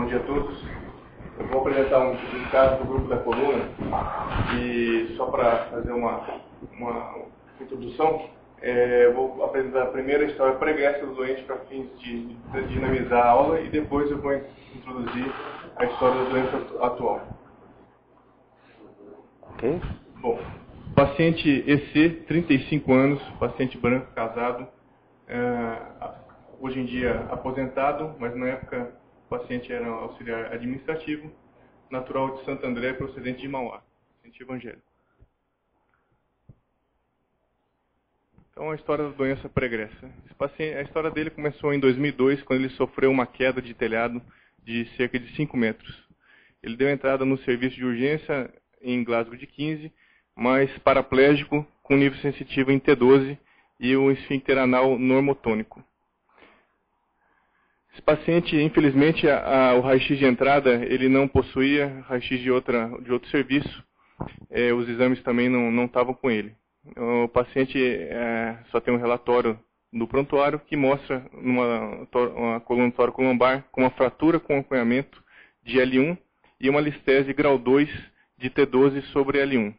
Bom dia a todos. Eu vou apresentar um caso do grupo da coluna e só para fazer uma introdução, eu vou apresentar a primeira história pregressa do doente para fins de dinamizar a aula e depois eu vou introduzir a história do doente atual. Ok. Bom, paciente EC, 35 anos, paciente branco, casado, hoje em dia aposentado, mas na época o paciente era auxiliar administrativo, natural de Santo André, procedente de Mauá, paciente evangélico. Então, a história da doença pregressa. A história dele começou em 2002, quando ele sofreu uma queda de telhado de cerca de 5 metros. Ele deu entrada no serviço de urgência em Glasgow de 15, mas paraplégico, com nível sensitivo em T12 e o esfíncter anal normotônico. Esse paciente, infelizmente, o raio-x de entrada, ele não possuía raio-x de outro serviço. Os exames também não estavam com ele. O paciente só tem um relatório no prontuário que mostra uma coluna tóraco-lombar com uma fratura com acompanhamento de L1 e uma listese grau 2 de T12 sobre L1.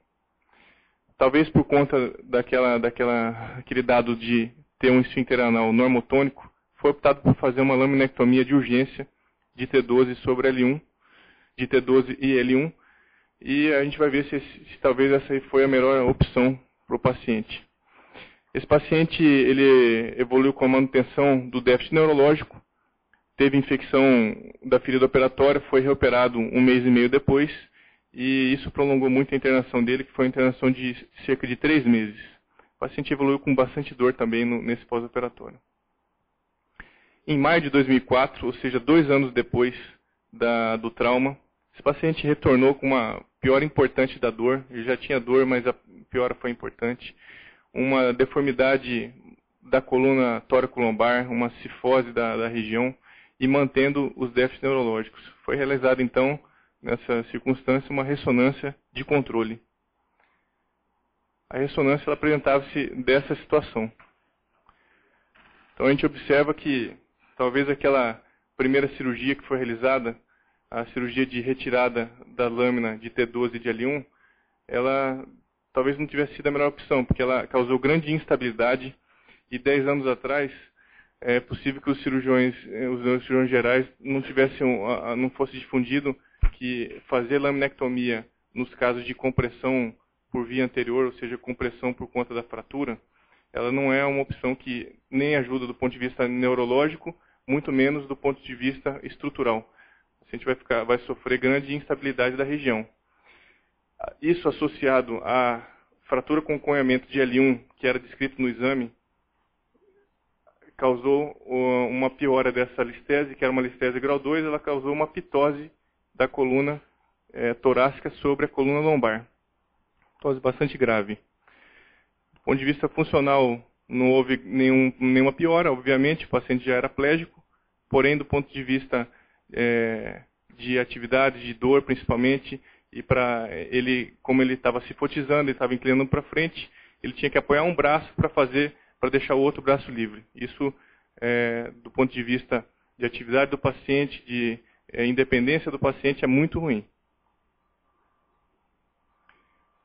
Talvez por conta daquele dado de ter um esfíncter anal normotônico, foi optado por fazer uma laminectomia de urgência de T12 sobre L1, de T12 e L1, e a gente vai ver se talvez essa aí foi a melhor opção para o paciente. Esse paciente ele evoluiu com a manutenção do déficit neurológico, teve infecção da ferida operatória, foi reoperado 1 mês e meio depois, e isso prolongou muito a internação dele, que foi uma internação de cerca de 3 meses. O paciente evoluiu com bastante dor também nesse pós-operatório. Em maio de 2004, ou seja, 2 anos depois do trauma, esse paciente retornou com uma piora importante da dor. Ele já tinha dor, mas a piora foi importante. Uma deformidade da coluna tóraco-lombar, uma cifose da região e mantendo os déficits neurológicos. Foi realizada, então, nessa circunstância, uma ressonância de controle. A ressonância ela apresentava-se dessa situação. Então a gente observa que talvez aquela primeira cirurgia que foi realizada, a cirurgia de retirada da lâmina de T12 e de L1, ela talvez não tivesse sido a melhor opção, porque ela causou grande instabilidade e 10 anos atrás é possível que os cirurgiões gerais não fosse difundido que fazer laminectomia nos casos de compressão por via anterior, ou seja, compressão por conta da fratura, ela não é uma opção que nem ajuda do ponto de vista neurológico, muito menos do ponto de vista estrutural. O paciente vai sofrer grande instabilidade da região. Isso associado à fratura com acompanhamento de L1, que era descrito no exame, causou uma piora dessa listese, que era uma listese grau 2, ela causou uma pitose da coluna torácica sobre a coluna lombar. Pitose bastante grave. Do ponto de vista funcional, não houve nenhuma piora, obviamente, o paciente já era plégico, porém, do ponto de vista de atividade, de dor principalmente, e como ele estava se fotizando, ele estava inclinando para frente, ele tinha que apoiar um braço para deixar o outro braço livre. Isso, do ponto de vista de atividade do paciente, de independência do paciente, é muito ruim.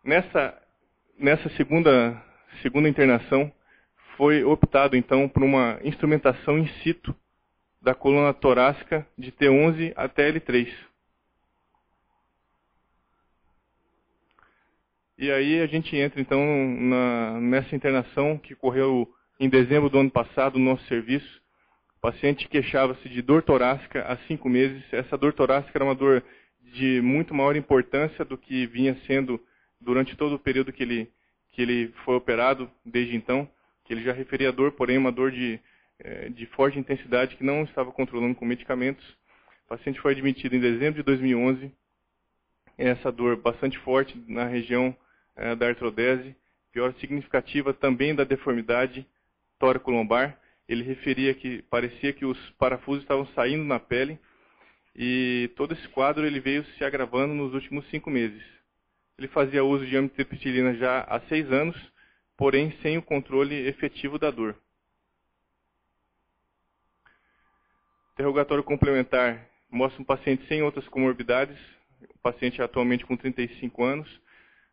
Nessa segunda internação, foi optado, então, por uma instrumentação in situ da coluna torácica de T11 até L3. E aí a gente entra, então, nessa internação que ocorreu em dezembro do ano passado no nosso serviço. O paciente queixava-se de dor torácica há 5 meses. Essa dor torácica era uma dor de muito maior importância do que vinha sendo durante todo o período que ele foi operado, desde então, que ele já referia a dor, porém uma dor de forte intensidade que não estava controlando com medicamentos. O paciente foi admitido em dezembro de 2011. Essa dor bastante forte na região da artrodese, pior significativa também da deformidade tóraco-lombar. Ele referia que parecia que os parafusos estavam saindo na pele e todo esse quadro ele veio se agravando nos últimos 5 meses. Ele fazia uso de amitriptilina já há 6 anos, porém sem o controle efetivo da dor. Interrogatório complementar Mostra um paciente sem outras comorbidades, o paciente atualmente com 35 anos,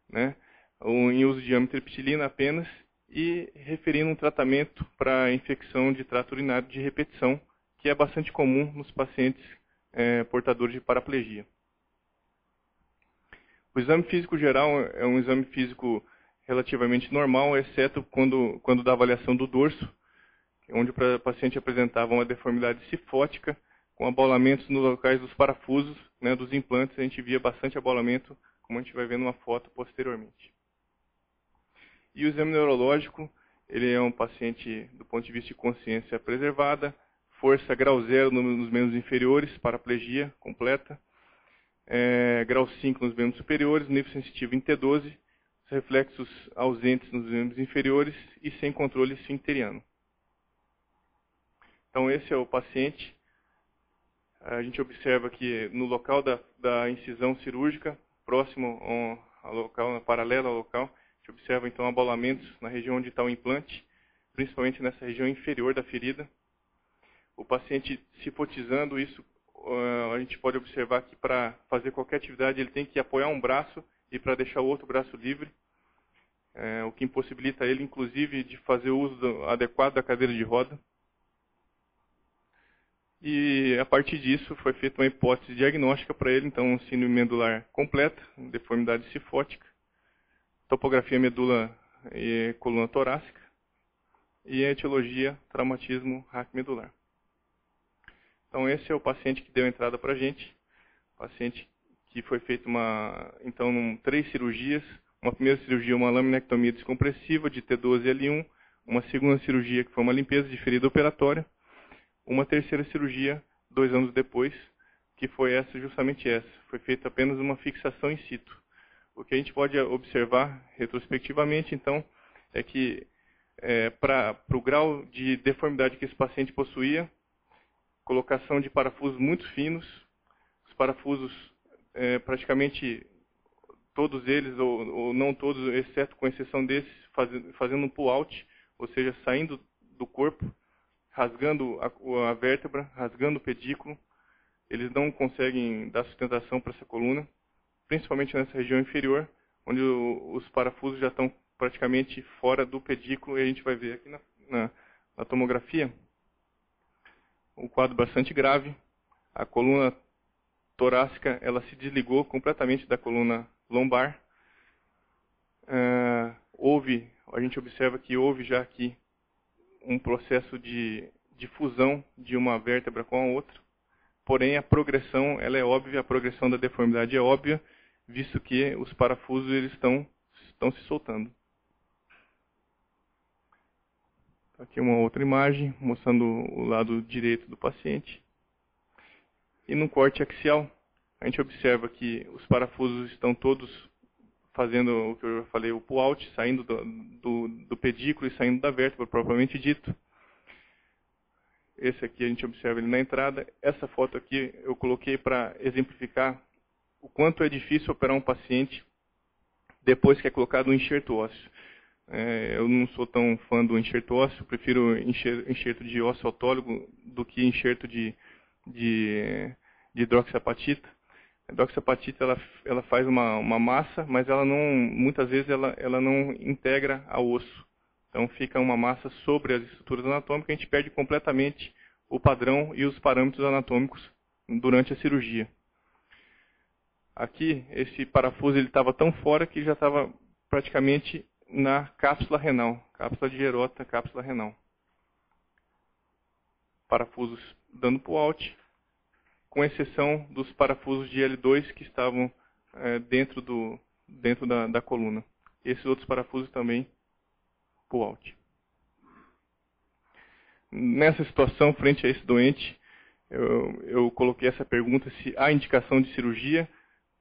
né, em uso de amitriptilina apenas, e referindo um tratamento para infecção de trato urinário de repetição, que é bastante comum nos pacientes portadores de paraplegia. O exame físico geral é um exame físico relativamente normal, exceto quando da avaliação do dorso, onde o paciente apresentava uma deformidade cifótica, com abaulamentos nos locais dos parafusos, né, dos implantes. A gente via bastante abaulamento, como a gente vai ver numa foto posteriormente. E o exame neurológico, ele é um paciente do ponto de vista de consciência preservada, força grau 0 nos membros inferiores, paraplegia completa, grau 5 nos membros superiores, nível sensitivo em T12, reflexos ausentes nos membros inferiores e sem controle esfincteriano. Então esse é o paciente. A gente observa que no local da incisão cirúrgica, próximo ao local, paralelo ao local, a gente observa então abaulamentos na região onde está o implante, principalmente nessa região inferior da ferida. O paciente cifotizando, isso a gente pode observar que para fazer qualquer atividade ele tem que apoiar um braço e para deixar o outro braço livre, o que impossibilita ele, inclusive, de fazer o uso adequado da cadeira de roda. E a partir disso foi feita uma hipótese diagnóstica para ele, então um síndrome medular completa, deformidade cifótica, topografia medula e coluna torácica e a etiologia traumatismo raquimedular. Então esse é o paciente que deu entrada para a gente, paciente que foi feita então 3 cirurgias, uma primeira cirurgia, uma laminectomia descompressiva de T12 e L1, uma segunda cirurgia que foi uma limpeza de ferida operatória, uma terceira cirurgia 2 anos depois, que foi justamente essa, foi feita apenas uma fixação in situ. O que a gente pode observar retrospectivamente, então, é que para o grau de deformidade que esse paciente possuía, colocação de parafusos muito finos, os parafusos praticamente todos eles, ou não todos, exceto com exceção desses, fazendo um pull-out, ou seja, saindo do corpo, rasgando a vértebra, rasgando o pedículo. Eles não conseguem dar sustentação para essa coluna, principalmente nessa região inferior, onde os parafusos já estão praticamente fora do pedículo, e a gente vai ver aqui na tomografia um quadro bastante grave. A coluna torácica ela se desligou completamente da coluna lombar. A gente observa que houve já aqui um processo de fusão de uma vértebra com a outra, porém a progressão ela é óbvia, a progressão da deformidade é óbvia, visto que os parafusos eles estão se soltando. Aqui uma outra imagem mostrando o lado direito do paciente. E no corte axial, a gente observa que os parafusos estão todos fazendo o que eu falei, o pull-out, saindo do pedículo e saindo da vértebra, propriamente dito. Esse aqui a gente observa ele na entrada. Essa foto aqui eu coloquei para exemplificar o quanto é difícil operar um paciente depois que é colocado um enxerto ósseo. Eu não sou tão fã do enxerto ósseo, prefiro enxerto de ósseo autólogo do que enxerto de hidroxiapatita. A hidroxiapatita ela faz uma massa, mas ela não, muitas vezes ela não integra ao osso. Então fica uma massa sobre as estruturas anatômicas, a gente perde completamente o padrão e os parâmetros anatômicos durante a cirurgia. Aqui, esse parafuso estava tão fora que já estava praticamente na cápsula renal, cápsula de Gerota, cápsula renal. Parafusos dando pull-out, com exceção dos parafusos de L2 que estavam dentro da coluna. Esses outros parafusos também pull-out. Nessa situação, frente a esse doente, eu coloquei essa pergunta se há indicação de cirurgia.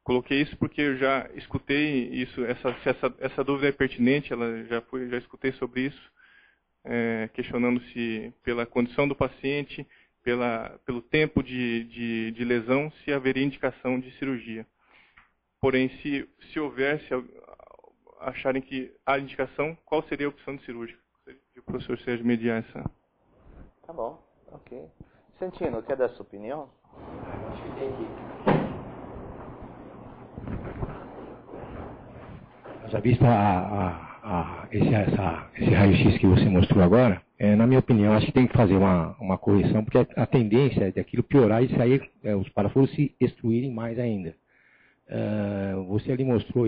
Coloquei isso porque eu já escutei isso, essa dúvida é pertinente, já escutei sobre isso, questionando se pela condição do paciente, pelo tempo de lesão, se haveria indicação de cirurgia. Porém, se houvesse, acharem que há indicação, qual seria a opção de cirúrgica? Gostaria que o professor Sérgio mediar essa. Tá bom, ok. Santino, quer dar sua opinião? Acho que tem que... Já visto esse raio-x que você mostrou agora, na minha opinião, acho que tem que fazer uma correção, porque a tendência é daquilo piorar e sair, os parafusos se destruírem mais ainda. Você ali mostrou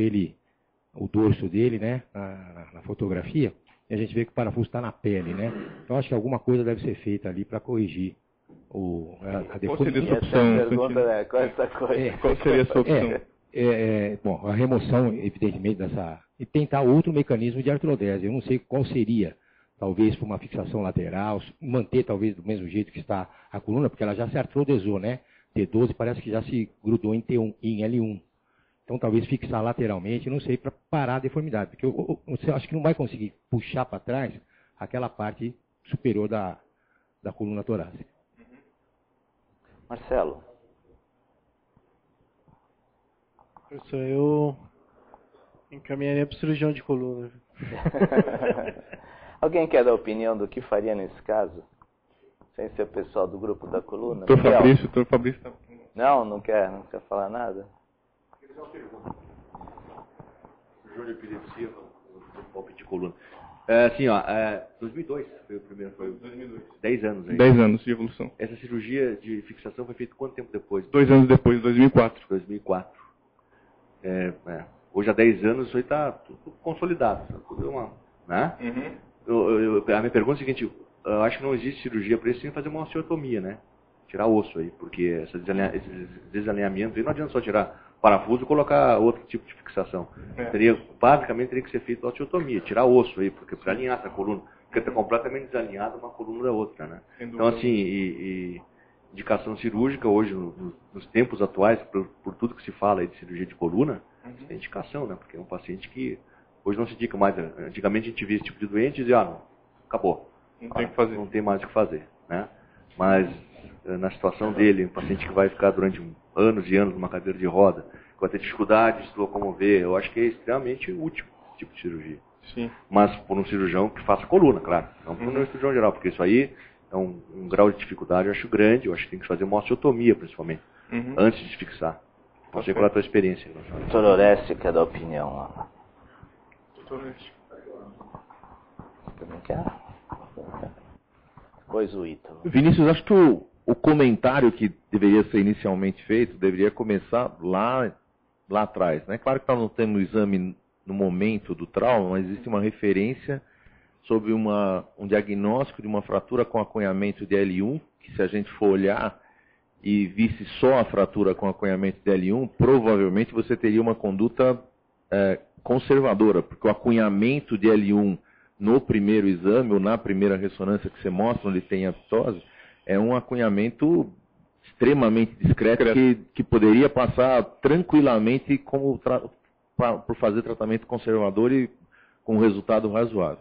o dorso dele, né, na fotografia, e a gente vê que o parafuso está na pele, né? Então acho que alguma coisa deve ser feita ali para corrigir a deformação. Qual seria a sua opção? Bom, a remoção, evidentemente, e tentar outro mecanismo de artrodese. Eu não sei qual seria, talvez por uma fixação lateral, manter talvez do mesmo jeito que está a coluna, porque ela já se artrodesou, né? T12 parece que já se grudou em T1, em L1. Então talvez fixar lateralmente, não sei, para parar a deformidade. Porque você acha que não vai conseguir puxar para trás aquela parte superior da coluna torácica. Marcelo. Professor, eu encaminharia para o cirurgião de coluna. Alguém quer dar opinião do que faria nesse caso? Sem ser o pessoal do grupo da coluna? Doutor Fabrício. Não quer falar nada? Júnior epilepsia no golpe de coluna. Assim, 2002 foi o primeiro, foi 2002. 10 anos aí. 10 anos de evolução. Essa cirurgia de fixação foi feita quanto tempo depois? 2 anos depois, 2004. 2004. Hoje há 10 anos isso aí está tudo consolidado. Tudo né? A minha pergunta é a seguinte, eu acho que não existe cirurgia para isso sem fazer uma osteotomia, né? Tirar osso aí, porque esses desalinhamentos aí não adianta só tirar parafuso e colocar outro tipo de fixação. Basicamente teria que ser feita a osteotomia, tirar osso aí, porque para alinhar essa coluna, porque está completamente desalinhada uma coluna da outra, né? Então assim, indicação cirúrgica hoje, nos tempos atuais, por tudo que se fala aí de cirurgia de coluna, é indicação, né? Porque é um paciente que hoje não se indica mais. Antigamente a gente via esse tipo de doente e dizia, acabou. Não tem o que fazer. Não tem mais o que fazer, né? Mas na situação dele, um paciente que vai ficar durante anos e anos numa cadeira de roda, que vai ter dificuldade de se locomover, eu acho que é extremamente útil esse tipo de cirurgia. Sim. Mas por um cirurgião que faça coluna, claro. Não por um cirurgião geral, porque isso aí é um grau de dificuldade, eu acho grande, eu acho que tem que fazer uma osteotomia, principalmente, antes de fixar. Não sei qual é a tua experiência. Doutor Orestes quer dar opinião. Doutor Orestes. Também quer? Pois o Ítalo. Vinícius, acho que o comentário que deveria ser inicialmente feito deveria começar lá atrás, né? Claro que nós não temos o exame no momento do trauma, mas existe uma referência sobre um diagnóstico de uma fratura com acunhamento de L1, que se a gente for olhar e visse só a fratura com acunhamento de L1, provavelmente você teria uma conduta conservadora, porque o acunhamento de L1 no primeiro exame ou na primeira ressonância que você mostra onde tem a ptose, é um acunhamento extremamente discreto que poderia passar tranquilamente por fazer tratamento conservador e com resultado razoável.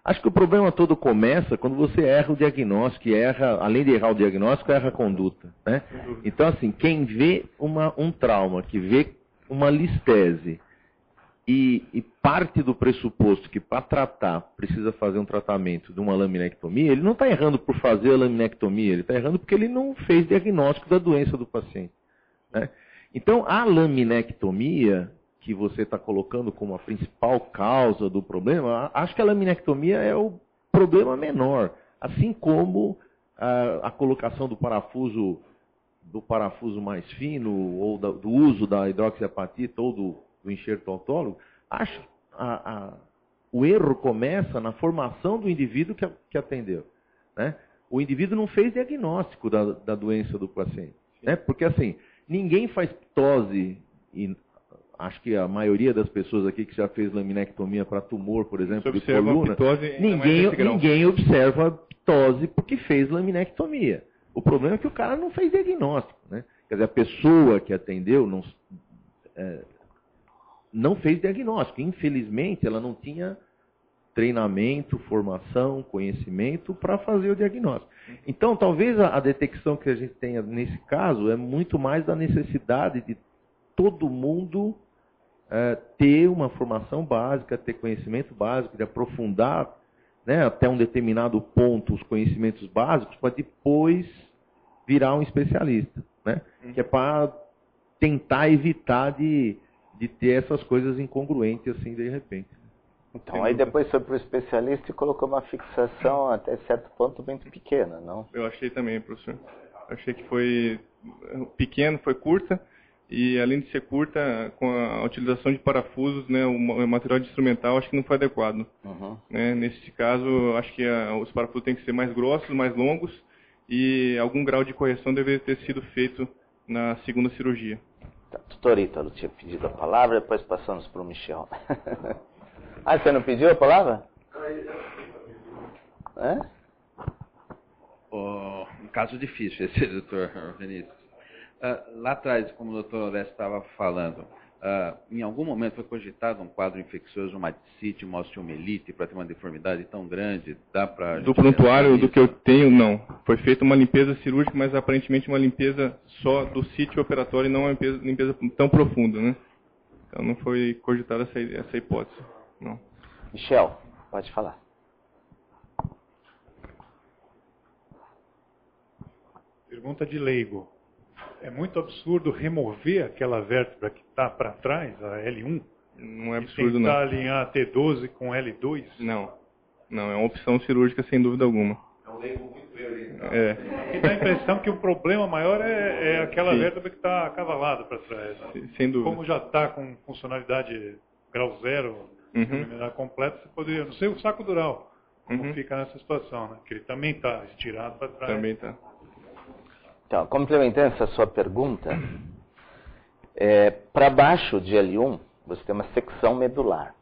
Acho que o problema todo começa quando você erra o diagnóstico, além de errar o diagnóstico, erra a conduta, né? Então, assim, quem vê um trauma, que vê uma listese e parte do pressuposto que para tratar precisa fazer um tratamento de uma laminectomia, ele não está errando por fazer a laminectomia, ele está errando porque ele não fez diagnóstico da doença do paciente, né? Então, a laminectomia que você está colocando como a principal causa do problema, acho que a laminectomia é o problema menor, assim como a colocação do parafuso mais fino, ou do uso da hidroxiapatita ou do enxerto autólogo. Acho o erro começa na formação do indivíduo que atendeu, né? O indivíduo não fez diagnóstico da doença do paciente, né? Porque assim, ninguém faz ptose, e acho que a maioria das pessoas aqui que já fez laminectomia para tumor, por exemplo, de coluna, ninguém observa ptose porque fez laminectomia. O problema é que o cara não fez diagnóstico, né? Quer dizer, a pessoa que atendeu não fez diagnóstico. Infelizmente, ela não tinha treinamento, formação, conhecimento para fazer o diagnóstico. Então, talvez a detecção que a gente tenha nesse caso é muito mais da necessidade de todo mundo ter uma formação básica, ter conhecimento básico, de aprofundar, né, até um determinado ponto os conhecimentos básicos para depois virar um especialista, né? Que é para tentar evitar de ter essas coisas incongruentes assim de repente. Então, aí depois foi para o especialista e colocou uma fixação até certo ponto muito pequena, não? Eu achei também, professor. Achei que foi pequeno, foi curta, e além de ser curta, com a utilização de parafusos, né, o material de instrumental, acho que não foi adequado. Né? Nesse caso, acho que os parafusos têm que ser mais grossos, mais longos, e algum grau de correção deveria ter sido feito na segunda cirurgia. Tá, doutor Ítalo tinha pedido a palavra, depois passamos para o Michel. Ah, você não pediu a palavra? Um caso difícil esse, doutor Vinícius. Lá atrás, como o doutor Orestes estava falando, em algum momento foi cogitado um quadro infeccioso, uma ascite, uma osteomielite, para ter uma deformidade tão grande? Dá para do prontuário do que eu tenho, não. Foi feita uma limpeza cirúrgica, mas aparentemente uma limpeza só do sítio operatório e não uma limpeza tão profunda, né? Então não foi cogitada essa hipótese, não. Michel, pode falar. Pergunta de leigo. É muito absurdo remover aquela vértebra que está para trás, a L1? Não é absurdo, e tentar não. alinhar a T12 com L2? Não. Não, é uma opção cirúrgica sem dúvida alguma. É um leigo muito orientado. E dá a impressão que o problema maior é aquela Sim. vértebra que está acavalada para trás. Sem dúvida. Como já está com funcionalidade grau zero, funcionalidade completa, você poderia, não sei o saco dural, como fica nessa situação, né? Que ele também está estirado para trás. Também está. Então, complementando essa sua pergunta, para baixo de L1, você tem uma secção medular.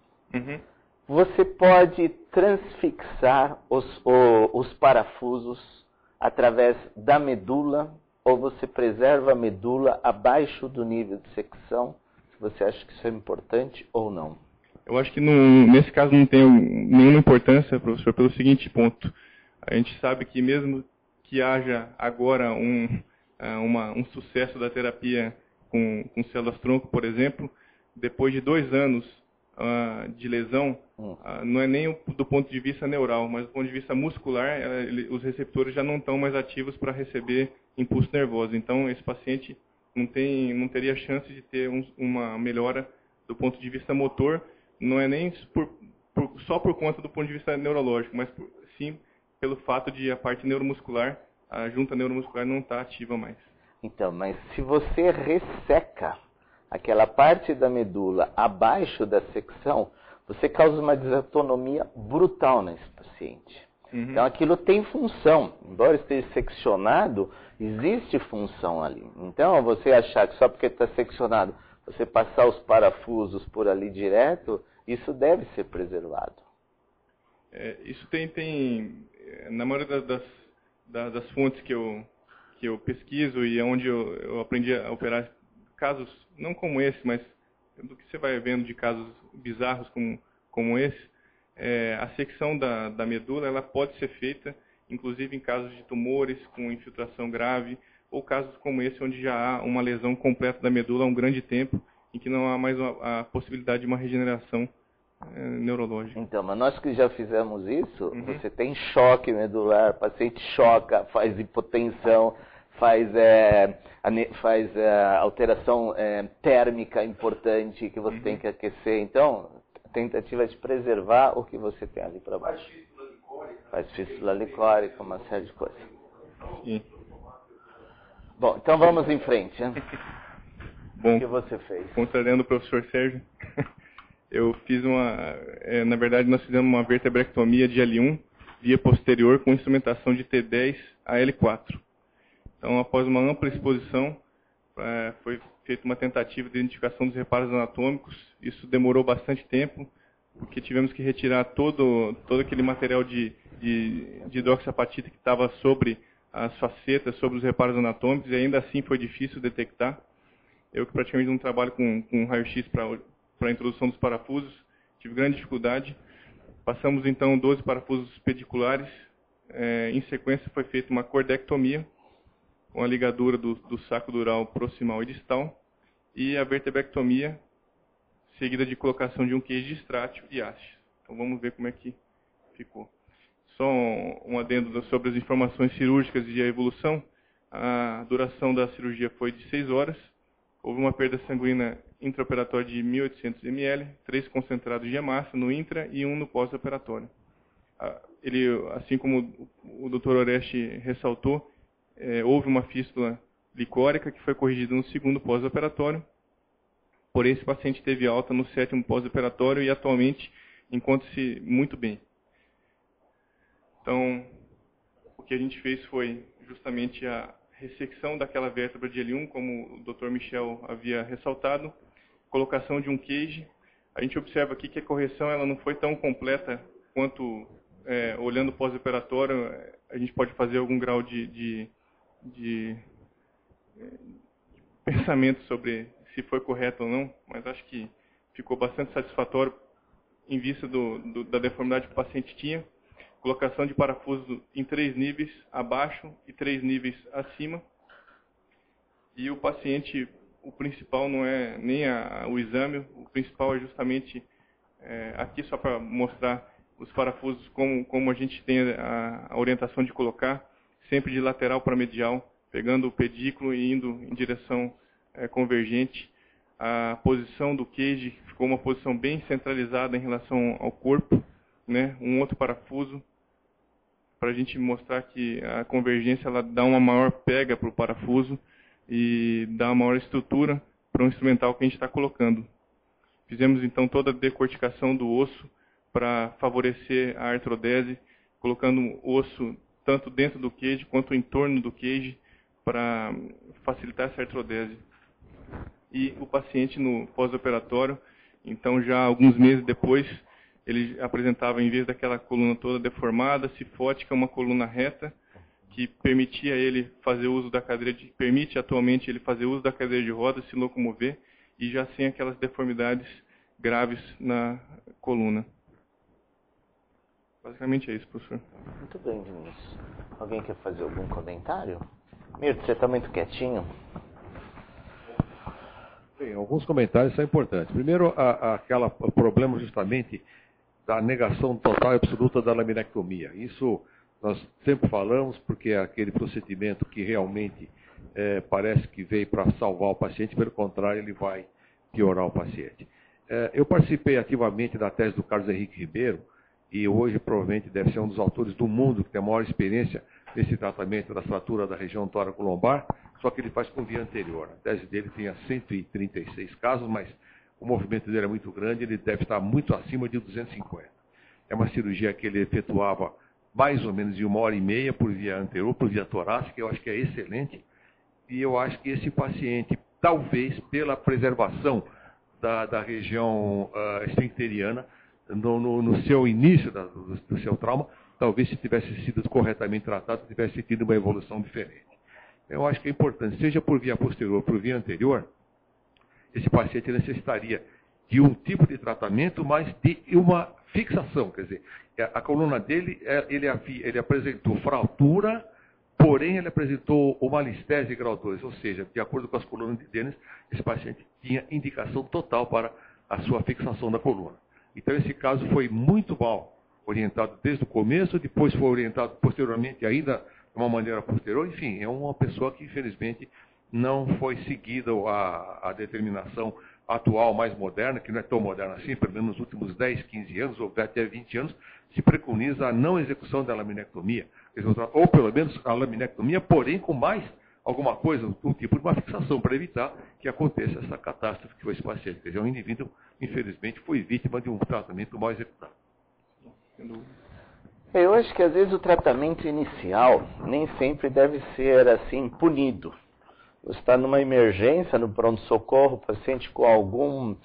Você pode transfixar os parafusos através da medula, ou você preserva a medula abaixo do nível de secção, se você acha que isso é importante ou não. Eu acho que nesse caso não tem nenhuma importância, professor, pelo seguinte ponto. A gente sabe que mesmo que haja agora um sucesso da terapia com células-tronco, por exemplo, depois de 2 anos de lesão, não é nem do ponto de vista neural, mas do ponto de vista muscular, os receptores já não estão mais ativos para receber impulso nervoso. Então, esse paciente não teria chance de ter uma melhora do ponto de vista motor, não é nem só por conta do ponto de vista neurológico, mas sim pelo fato de a parte neuromuscular, a junta neuromuscular não está ativa mais. Então, mas se você resseca aquela parte da medula abaixo da secção, você causa uma desautonomia brutal nesse paciente. Então, aquilo tem função. Embora esteja seccionado, existe função ali. Então, você achar que só porque está seccionado, você passar os parafusos por ali direto, isso deve ser preservado. Isso tem na maioria das fontes que eu pesquiso e onde eu aprendi a operar casos, não como esse, mas do que você vai vendo de casos bizarros como esse, a secção da medula ela pode ser feita, inclusive em casos de tumores com infiltração grave, ou casos como esse, onde já há uma lesão completa da medula há um grande tempo, em que não há mais a possibilidade de uma regeneração neurológica. Então, mas nós que já fizemos isso, você tem choque medular, o paciente choca, faz hipotensão, faz alteração térmica importante que você tem que aquecer. Então, a tentativa de preservar o que você tem ali para baixo. Faz fístula licórica, uma série de coisas. Sim. Bom, então vamos em frente. Né? Bom, o que você fez? Contrariando o professor Sérgio, eu fiz na verdade nós fizemos uma vertebrectomia de L1 via posterior com instrumentação de T10 a L4. Então, após uma ampla exposição, foi feita uma tentativa de identificação dos reparos anatômicos. Isso demorou bastante tempo, porque tivemos que retirar todo aquele material de hidroxiapatita que estava sobre as facetas, sobre os reparos anatômicos, e ainda assim foi difícil detectar. Eu que praticamente não trabalho com raio-x para a introdução dos parafusos, tive grande dificuldade. Passamos então 12 parafusos pediculares. Em sequência foi feita uma cordectomia, com a ligadura do saco dural proximal e distal, e a vertebrectomia, seguida de colocação de um queijo de estrátil e haste. Então vamos ver como é que ficou. Só um adendo sobre as informações cirúrgicas e a evolução. A duração da cirurgia foi de 6 horas. Houve uma perda sanguínea intraoperatória de 1.800 ml, 3 concentrados de hemácia no intra e 1 no pós-operatório. Ele, assim como o Dr. Oreste ressaltou, houve uma fístula licórica que foi corrigida no 2º pós-operatório. Porém, esse paciente teve alta no 7º pós-operatório e atualmente encontra-se muito bem. Então, o que a gente fez foi justamente a ressecção daquela vértebra de L1, como o Dr. Michel havia ressaltado, colocação de um cage. A gente observa aqui que a correção ela não foi tão completa quanto, olhando o pós-operatório, a gente pode fazer algum grau de pensamento sobre se foi correto ou não, mas acho que ficou bastante satisfatório em vista da deformidade que o paciente tinha. Colocação de parafuso em 3 níveis abaixo e 3 níveis acima. E o paciente, o principal não é nem o exame, o principal é justamente aqui só para mostrar os parafusos, como a gente tem a orientação de colocar, sempre de lateral para medial, pegando o pedículo e indo em direção convergente. A posição do cage ficou uma posição bem centralizada em relação ao corpo, né? Um outro parafuso, para a gente mostrar que a convergência ela dá uma maior pega para o parafuso e dá uma maior estrutura para o instrumental que a gente está colocando. Fizemos então toda a decorticação do osso para favorecer a artrodese, colocando o osso tanto dentro do cage quanto em torno do cage para facilitar essa artrodese. E o paciente no pós-operatório, então já alguns meses depois, ele apresentava, em vez daquela coluna toda deformada, cifótica, uma coluna reta, que permitia ele fazer uso da cadeira permite atualmente ele fazer uso da cadeira de rodas, se locomover, e já sem aquelas deformidades graves na coluna. Basicamente é isso, professor. Muito bem, Vinícius. Alguém quer fazer algum comentário? Mirto, você está muito quietinho. Bem, alguns comentários são importantes. Primeiro, o problema justamente da negação total e absoluta da laminectomia. Isso nós sempre falamos porque é aquele procedimento que realmente parece que veio para salvar o paciente, pelo contrário, ele vai piorar o paciente. Eu participei ativamente da tese do Carlos Henrique Ribeiro e hoje provavelmente deve ser um dos autores do mundo que tem a maior experiência nesse tratamento da fratura da região tóraco-lombar, só que ele faz com via anterior. A tese dele tinha 136 casos, mas o movimento dele é muito grande, ele deve estar muito acima de 250. É uma cirurgia que ele efetuava mais ou menos em 1h30 por via anterior, por via torácica, eu acho que é excelente. E eu acho que esse paciente, talvez pela preservação da região esfincteriana, no seu início do seu trauma, talvez se tivesse sido corretamente tratado, tivesse tido uma evolução diferente. Eu acho que é importante, seja por via posterior ou por via anterior, esse paciente necessitaria de um tipo de tratamento, mas de uma fixação. Quer dizer, a coluna dele, ele apresentou fratura, porém ele apresentou uma listese grau 2, ou seja, de acordo com as colunas de Dennis, esse paciente tinha indicação total para a sua fixação da coluna. Então esse caso foi muito mal orientado desde o começo, depois foi orientado posteriormente ainda de uma maneira posterior. Enfim, é uma pessoa que infelizmente não foi seguida a determinação atual mais moderna, que não é tão moderna assim, pelo menos nos últimos 10, 15 anos, ou até 20 anos, se preconiza a não execução da laminectomia, ou pelo menos a laminectomia, porém com mais alguma coisa, um tipo de uma fixação, para evitar que aconteça essa catástrofe que foi esse paciente. Quer dizer, um indivíduo, infelizmente, foi vítima de um tratamento mal executado. Eu acho que às vezes o tratamento inicial nem sempre deve ser assim punido. Você está numa emergência, no pronto-socorro, paciente com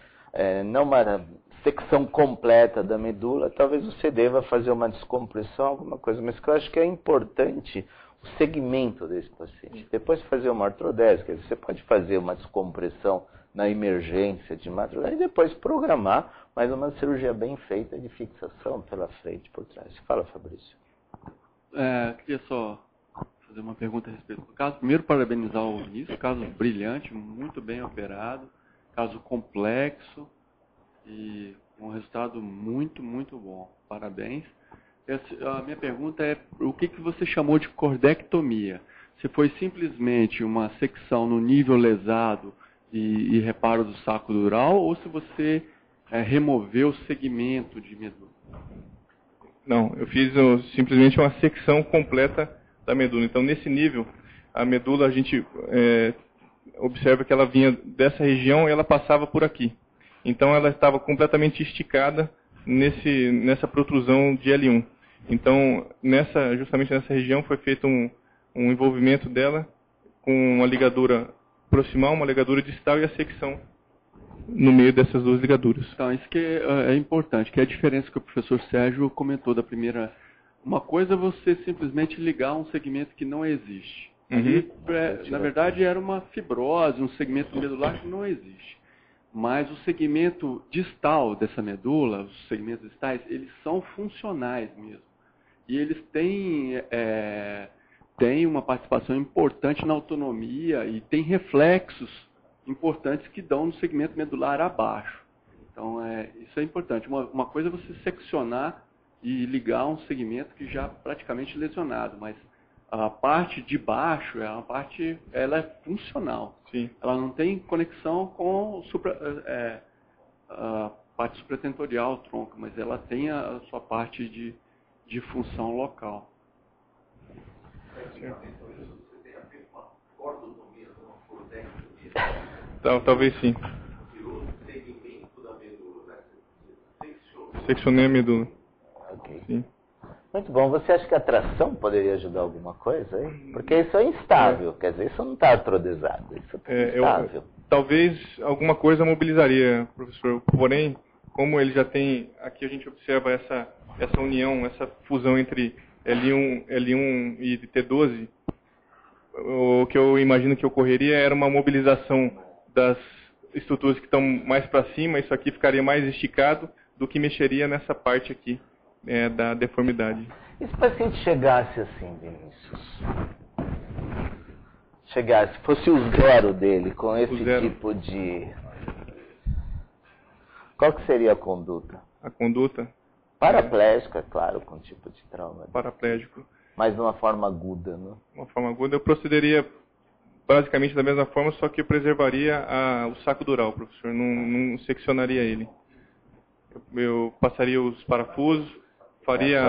não uma secção completa da medula, talvez você deva fazer uma descompressão, alguma coisa, mas que eu acho que é importante o segmento desse paciente. Depois fazer uma artrodese, quer dizer, você pode fazer uma descompressão na emergência de madrugada e depois programar mais uma cirurgia bem feita de fixação pela frente e por trás. Fala, Fabrício. Queria só fazer uma pergunta a respeito do caso. Primeiro, parabenizar o Vinícius, caso brilhante, muito bem operado, caso complexo e um resultado muito, muito bom. Parabéns. A minha pergunta é, o que você chamou de cordectomia? se foi simplesmente uma secção no nível lesado e reparo do saco dural, ou se você removeu o segmento de medula. Não, eu fiz simplesmente uma secção completa da medula. Então, nesse nível, a medula, a gente observa que ela vinha dessa região e ela passava por aqui. Então, ela estava completamente esticada nessa protrusão de L1. Então, justamente nessa região foi feito um envolvimento dela com uma ligadura proximal, uma ligadura distal e a secção no meio dessas duas ligaduras. Então, isso que é importante, que é a diferença que o professor Sérgio comentou da primeira. Uma coisa é você simplesmente ligar um segmento que não existe. Ali, na verdade, era uma fibrose, um segmento medular que não existe. Mas o segmento distal dessa medula, os segmentos distais, eles são funcionais mesmo. E eles têm uma participação importante na autonomia e têm reflexos importantes que dão no segmento medular abaixo. Então, isso é importante. Uma coisa é você seccionar e ligar um segmento que já praticamente lesionado, mas a parte de baixo ela é funcional. Sim. Ela não tem conexão com a parte supratentorial, tronco, mas ela tem a sua parte de função local. Talvez sim. Seccionei a medula. Ok. Sim. Muito bom. Você acha que a tração poderia ajudar alguma coisa aí? Porque isso é instável, quer dizer, isso não está artrodesado, isso é instável. Talvez alguma coisa mobilizaria, professor. Porém, como ele já tem, aqui a gente observa essa união, essa fusão entre L1 e T12, o que eu imagino que ocorreria era uma mobilização das estruturas que estão mais para cima, isso aqui ficaria mais esticado do que mexeria nessa parte aqui da deformidade. E se o paciente chegasse assim, Vinícius? Fosse o zero dele, com esse tipo de... Qual que seria a conduta? A conduta? Paraplégica, claro, com tipo de trauma. Paraplégico. Mas de uma forma aguda, né? Uma forma aguda, eu procederia basicamente da mesma forma, só que eu preservaria o saco dural, professor. Não seccionaria ele. Eu passaria os parafusos, faria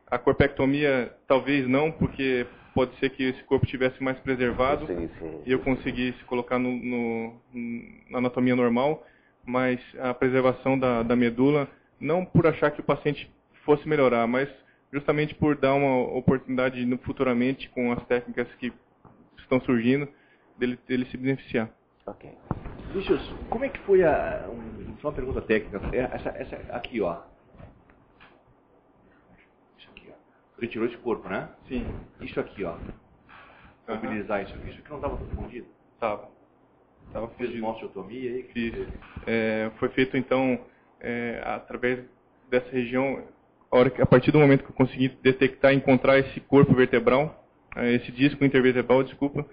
a corpectomia, talvez não, porque pode ser que esse corpo estivesse mais preservado e eu conseguisse colocar na anatomia normal, mas a preservação da medula, não por achar que o paciente fosse melhorar, mas justamente por dar uma oportunidade futuramente com as técnicas que estão surgindo, dele se beneficiar. Ok. Vinícius, como é que foi só uma pergunta técnica. Essa aqui, ó. Isso aqui, ó. Ele tirou esse corpo, né? Sim. Isso aqui, ó. Mobilizar isso aqui. Isso aqui não estava fundido? Estava. Fez uma osteotomia aí? Fiz. Foi feito, então, através dessa região, a partir do momento que eu consegui detectar e encontrar esse corpo vertebral, esse disco intervertebral, desculpa,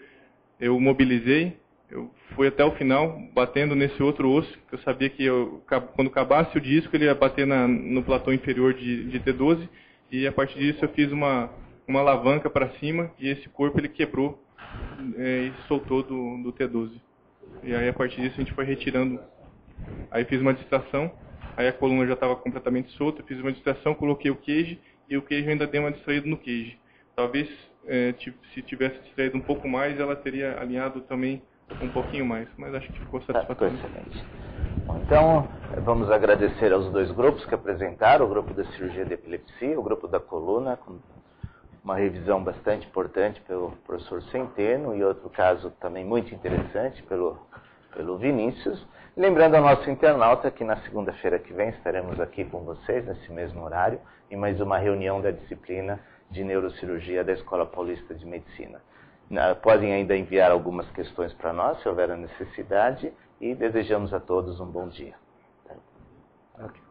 eu mobilizei, eu fui até o final, batendo nesse outro osso, que eu sabia que quando acabasse o disco, ele ia bater no platô inferior de T12, e a partir disso eu fiz uma alavanca para cima, e esse corpo ele quebrou e soltou do T12. E aí a partir disso a gente foi retirando, aí fiz uma distração, aí a coluna já estava completamente solta, fiz uma distração, coloquei o cage, e o cage eu ainda dei uma distraída no cage. Talvez se tivesse distraído um pouco mais, ela teria alinhado também um pouquinho mais, mas acho que ficou satisfatório. Excelente. Bom, então, vamos agradecer aos dois grupos que apresentaram, o grupo da cirurgia de epilepsia, o grupo da coluna, com uma revisão bastante importante pelo professor Centeno, e outro caso também muito interessante pelo Vinícius. Lembrando ao nosso internauta que na segunda-feira que vem estaremos aqui com vocês, nesse mesmo horário, em mais uma reunião da disciplina de neurocirurgia da Escola Paulista de Medicina. Podem ainda enviar algumas questões para nós, se houver a necessidade, e desejamos a todos um bom dia. Okay.